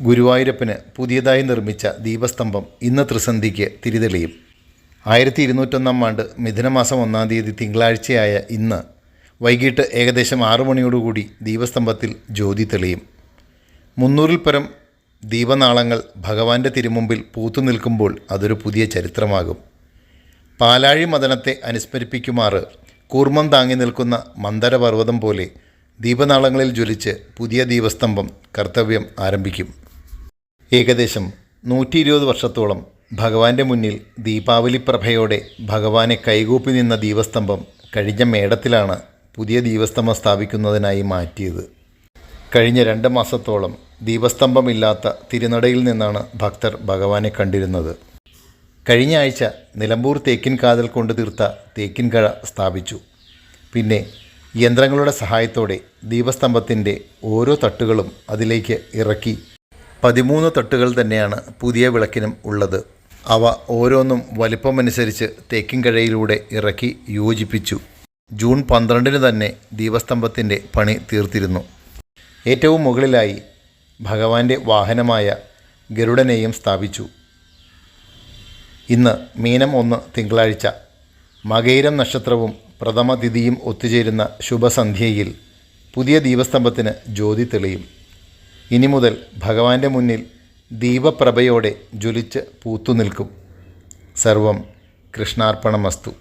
ഗുരുവായൂരപ്പന് പുതിയതായി നിർമ്മിച്ച ദീപസ്തംഭം ഇന്ന് ത്രിസന്ധിക്ക് തിരിതെളിയും. 1201 ആണ്ട് മിഥുനമാസം 1 തീയതി തിങ്കളാഴ്ചയായ ഇന്ന് വൈകിട്ട് ഏകദേശം 6 മണിയോടുകൂടി ദീപസ്തംഭത്തിൽ ജ്യോതി തെളിയും. 300-ൽ പരം ദീപനാളങ്ങൾ ഭഗവാന്റെ തിരുമുമ്പിൽ പൂത്തു നിൽക്കുമ്പോൾ അതൊരു പുതിയ ചരിത്രമാകും. പാലാഴി മദനത്തെ അനുസ്മരിപ്പിക്കുമാറ് കൂർമ്മം താങ്ങി നിൽക്കുന്ന മന്ദരപർവ്വതം പോലെ ദീപനാളങ്ങളിൽ ജ്വലിച്ച് പുതിയ ദീപസ്തംഭം കർത്തവ്യം ആരംഭിക്കും. ഏകദേശം 120 വർഷത്തോളം ഭഗവാന്റെ മുന്നിൽ ദീപാവലി പ്രഭയോടെ ഭഗവാനെ കൈകൂപ്പി നിന്ന ദീപസ്തംഭം കഴിഞ്ഞ മേടത്തിലാണ് പുതിയ ദീപസ്തംഭം സ്ഥാപിക്കുന്നതിനായി മാറ്റിയത്. കഴിഞ്ഞ 2 മാസത്തോളം ദീപസ്തംഭമില്ലാത്ത തിരുനടയിൽ നിന്നാണ് ഭക്തർ ഭഗവാനെ കണ്ടിരുന്നത്. കഴിഞ്ഞ ആഴ്ച നിലമ്പൂർ തേക്കിൻ കാതൽ കൊണ്ട് തീർത്ത തേക്കിൻ കഴ സ്ഥാപിച്ചു. പിന്നെ യന്ത്രങ്ങളുടെ സഹായത്തോടെ ദീപസ്തംഭത്തിൻ്റെ ഓരോ തട്ടുകളും അതിലേക്ക് ഇറക്കി 13 തട്ടുകൾ തന്നെയാണ് പുതിയ വിളക്കിനും ഉള്ളത്. അവ ഓരോന്നും വലിപ്പമനുസരിച്ച് തേക്കിൻ കഴയിലൂടെ ഇറക്കി യോജിപ്പിച്ചു. ജൂൺ 12-ന് തന്നെ ദീപസ്തംഭത്തിൻ്റെ പണി തീർത്തിരുന്നു. ഏറ്റവും മുകളിലായി ഭഗവാന്റെ വാഹനമായ ഗരുഡനെയും സ്ഥാപിച്ചു. ഇന്ന് മീനം 1 തിങ്കളാഴ്ച മകയിരം നക്ഷത്രവും പ്രഥമ തിഥിയും ഒത്തുചേരുന്ന ശുഭസന്ധ്യയിൽ പുതിയ ദീപസ്തംഭത്തിന് ജ്യോതി തെളിയും. ഇനി മുതൽ ഭഗവാന്റെ മുന്നിൽ ദീപപ്രഭയോടെ ജ്വലിച്ച് പൂത്തുനിൽക്കും. സർവം കൃഷ്ണാർപ്പണമസ്തു.